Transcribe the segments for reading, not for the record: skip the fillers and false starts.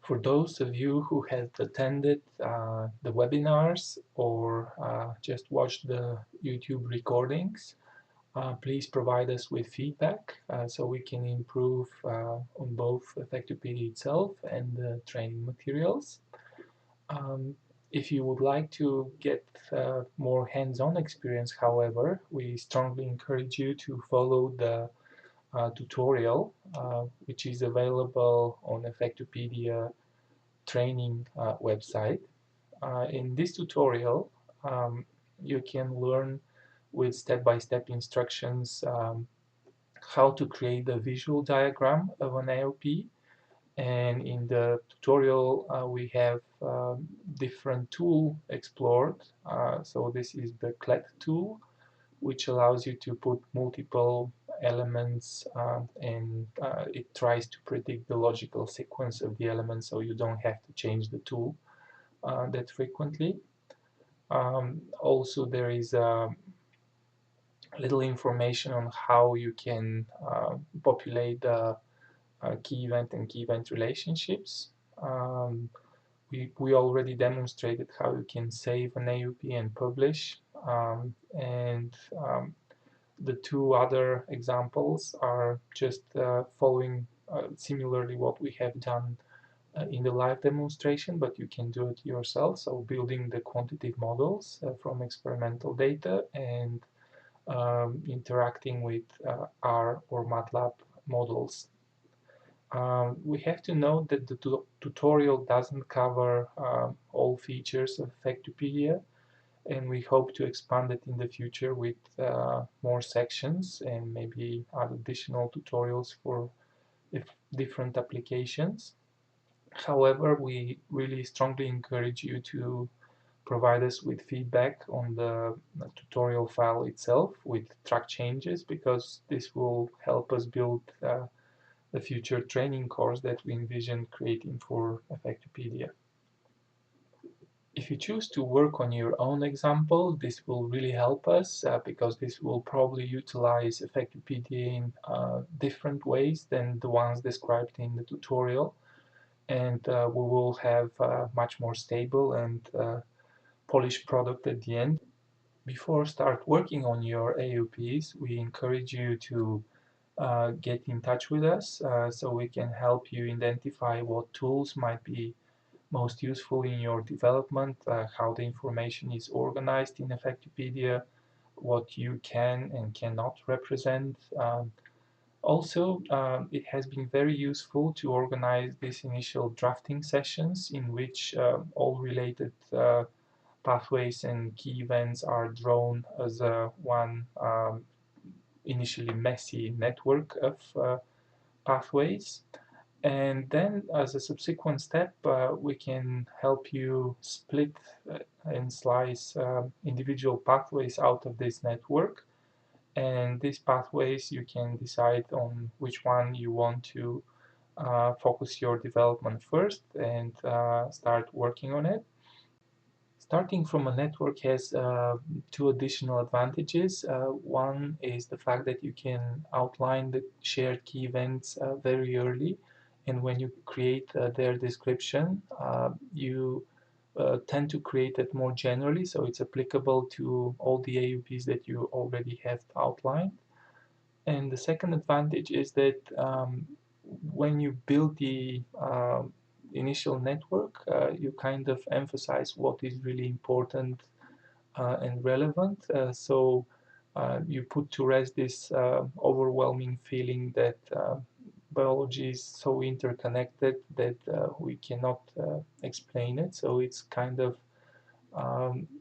For those of you who have attended the webinars or just watched the YouTube recordings, please provide us with feedback so we can improve on both Effectopedia itself and the training materials. If you would like to get more hands-on experience, however, we strongly encourage you to follow the tutorial which is available on Effectopedia training website. In this tutorial, you can learn with step-by-step instructions how to create a visual diagram of an AOP. And in the tutorial, we have different tool explored. So this is the CLET tool, which allows you to put multiple elements and it tries to predict the logical sequence of the elements, so you don't have to change the tool that frequently. Also, there is little information on how you can populate the key event and key event relationships. We already demonstrated how you can save an AOP and publish, and the two other examples are just following similarly what we have done in the live demonstration, but you can do it yourself. So building the quantitative models from experimental data and interacting with R or MATLAB models. We have to note that the tutorial doesn't cover all features of Effectopedia, and we hope to expand it in the future with more sections and maybe add additional tutorials for different applications. However, we really strongly encourage you to provide us with feedback on the tutorial file itself with track changes, because this will help us build the future training course that we envision creating for Effectopedia. If you choose to work on your own example, this will really help us because this will probably utilize Effectopedia in different ways than the ones described in the tutorial, and we will have a much more stable and polished product at the end. Before start working on your AOPs, we encourage you to get in touch with us so we can help you identify what tools might be most useful in your development, how the information is organized in Effectopedia, what you can and cannot represent. Also, it has been very useful to organize these initial drafting sessions in which all related pathways and key events are drawn as one initially messy network of pathways. And then as a subsequent step, we can help you split and slice individual pathways out of this network. And these pathways, you can decide on which one you want to focus your development first and start working on it. Starting from a network has two additional advantages. One is the fact that you can outline the shared key events very early, and when you create their description, you tend to create it more generally, so it's applicable to all the AOPs that you already have outlined. And the second advantage is that when you build the initial network, you kind of emphasize what is really important and relevant. So you put to rest this overwhelming feeling that biology is so interconnected that we cannot explain it. So it's kind of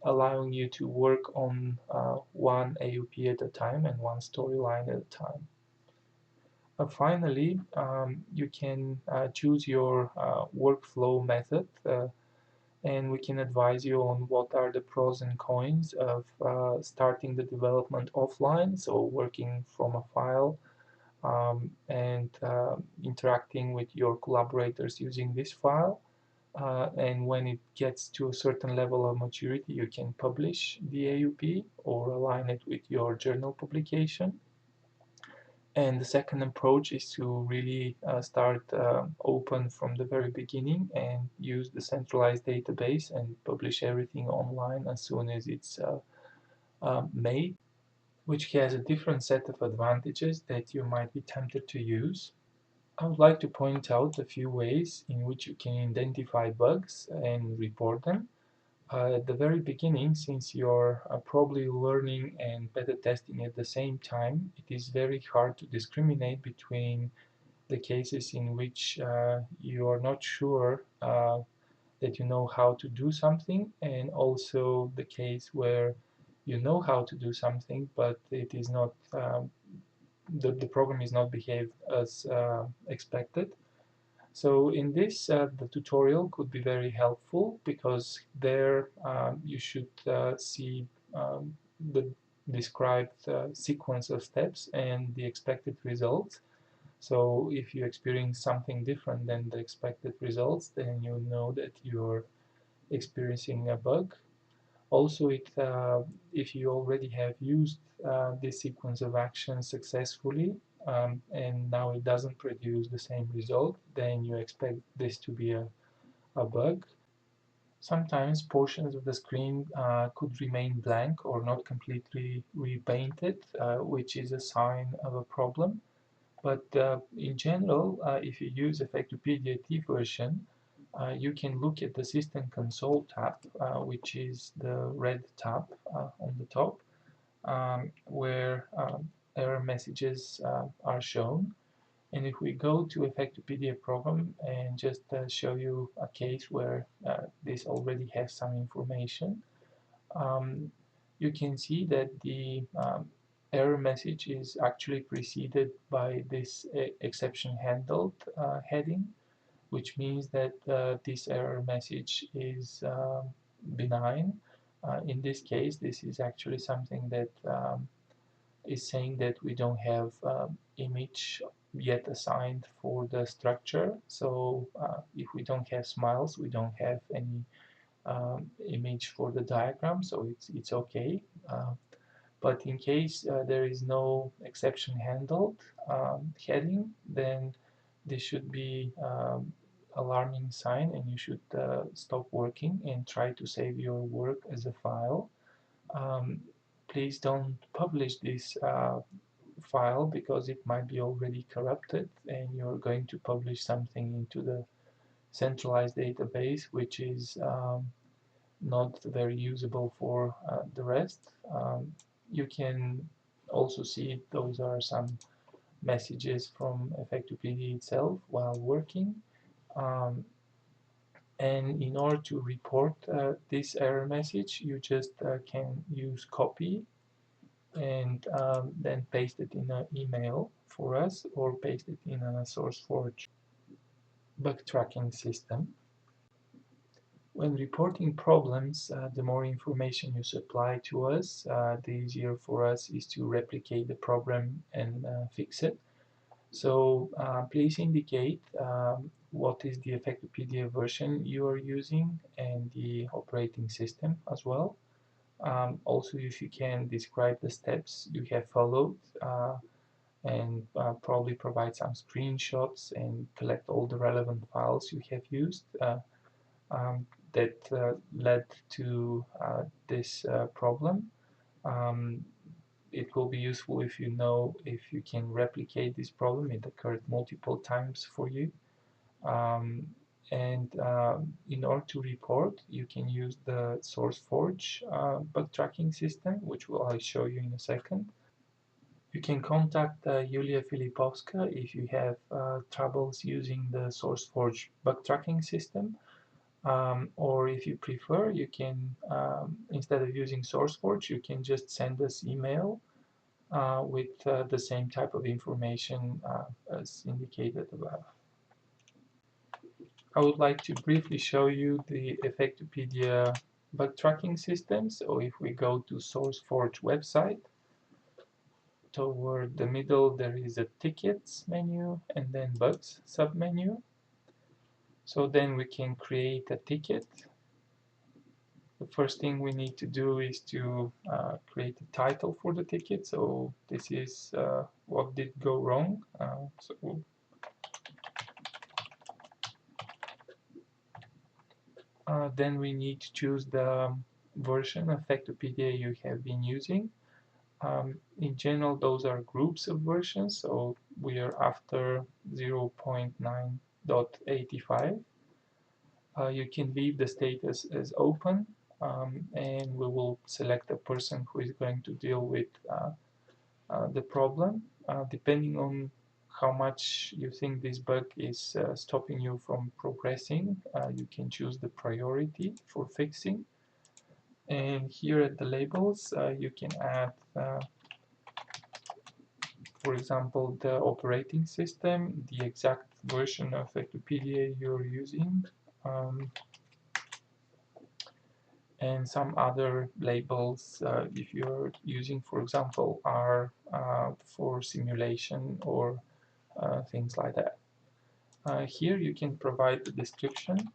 allowing you to work on one AOP at a time and one storyline at a time. Finally, you can choose your workflow method, and we can advise you on what are the pros and cons of starting the development offline, so working from a file and interacting with your collaborators using this file. And when it gets to a certain level of maturity, you can publish the AOP or align it with your journal publication. And the second approach is to really start open from the very beginning and use the centralized database and publish everything online as soon as it's made, which has a different set of advantages that you might be tempted to use. I would like to point out a few ways in which you can identify bugs and report them. At the very beginning, since you're probably learning and beta testing at the same time, it is very hard to discriminate between the cases in which you are not sure that you know how to do something, and also the case where you know how to do something, but it is not the program is not behaved as expected. So in this, the tutorial could be very helpful, because there you should see the described sequence of steps and the expected results. So if you experience something different than the expected results, then you know that you're experiencing a bug. Also, if you already have used this sequence of actions successfully, and now it doesn't produce the same result, then you expect this to be a bug. Sometimes portions of the screen could remain blank or not completely repainted, which is a sign of a problem. But in general, if you use Effectopedia T version, you can look at the System Console tab, which is the red tab on the top, where error messages are shown. And if we go to Effectopedia program and just show you a case where this already has some information, um, you can see that the error message is actually preceded by this exception handled heading, which means that this error message is benign. In this case, this is actually something that is saying that we don't have image yet assigned for the structure. So if we don't have smiles, we don't have any image for the diagram, so it's okay. But in case there is no exception handled heading, then this should be alarming sign, and you should stop working and try to save your work as a file. Please don't publish this file, because it might be already corrupted and you're going to publish something into the centralized database, which is not very usable for the rest. You can also see those are some messages from Effectopedia itself while working. And in order to report this error message, you just can use copy and then paste it in an email for us, or paste it in a SourceForge bug tracking system. When reporting problems, the more information you supply to us, the easier for us is to replicate the problem and fix it. So please indicate what is the Effectopedia version you are using and the operating system as well. Also, if you can describe the steps you have followed and probably provide some screenshots and collect all the relevant files you have used that led to this problem. It will be useful if you know if you can replicate this problem. It occurred multiple times for you. And in order to report, you can use the SourceForge bug tracking system, which I'll show you in a second. You can contact Yulia Filipovska if you have troubles using the SourceForge bug tracking system. Or if you prefer, you can, instead of using SourceForge, you can just send us email with the same type of information as indicated above. I would like to briefly show you the Effectopedia bug tracking system. So if we go to SourceForge website, toward the middle there is a tickets menu and then bugs submenu. So then we can create a ticket. The first thing we need to do is to create a title for the ticket. So this is what did go wrong. Then we need to choose the version of Effectopedia you have been using. In general, those are groups of versions, so we are after 0.9.85. You can leave the status as open, and we will select a person who is going to deal with the problem. Depending on how much you think this bug is stopping you from progressing, you can choose the priority for fixing. And here at the labels, you can add, for example, the operating system, the exact version of Effectopedia you're using, and some other labels if you're using, for example, R for simulation or things like that. Here you can provide the description.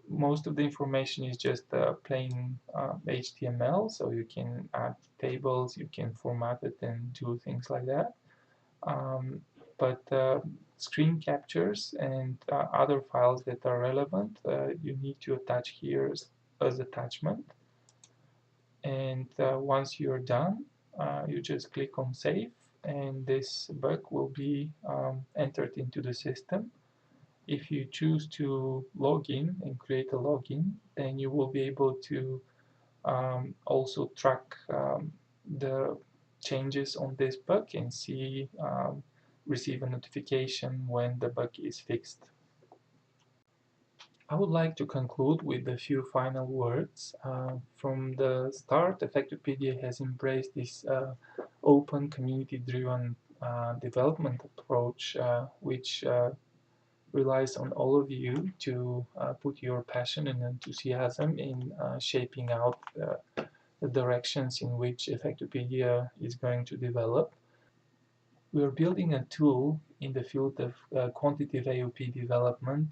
Most of the information is just plain HTML, so you can add tables, you can format it and do things like that. But screen captures and other files that are relevant, you need to attach here as attachment. And once you're done, you just click on save, and this bug will be entered into the system. If you choose to log in and create a login, then you will be able to also track the changes on this bug and see, receive a notification when the bug is fixed. I would like to conclude with a few final words. From the start, Effectopedia has embraced this open, community-driven development approach, which relies on all of you to put your passion and enthusiasm in shaping out the directions in which Effectopedia is going to develop. We are building a tool in the field of quantitative AOP development,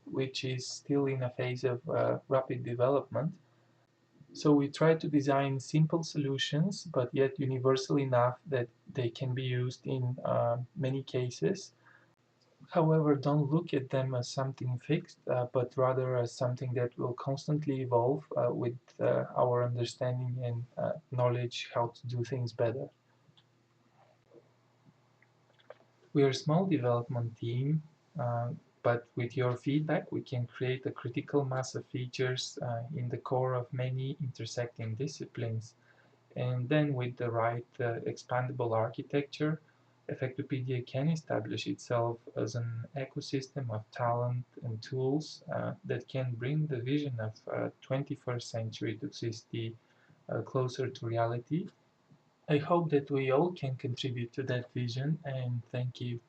which is still in a phase of rapid development. So we try to design simple solutions, but yet universal enough that they can be used in many cases. However, don't look at them as something fixed, but rather as something that will constantly evolve with our understanding and knowledge how to do things better. We are a small development team, but with your feedback we can create a critical mass of features in the core of many intersecting disciplines. And then with the right expandable architecture, Effectopedia can establish itself as an ecosystem of talent and tools that can bring the vision of 21st century toxicity closer to reality. I hope that we all can contribute to that vision, and thank you.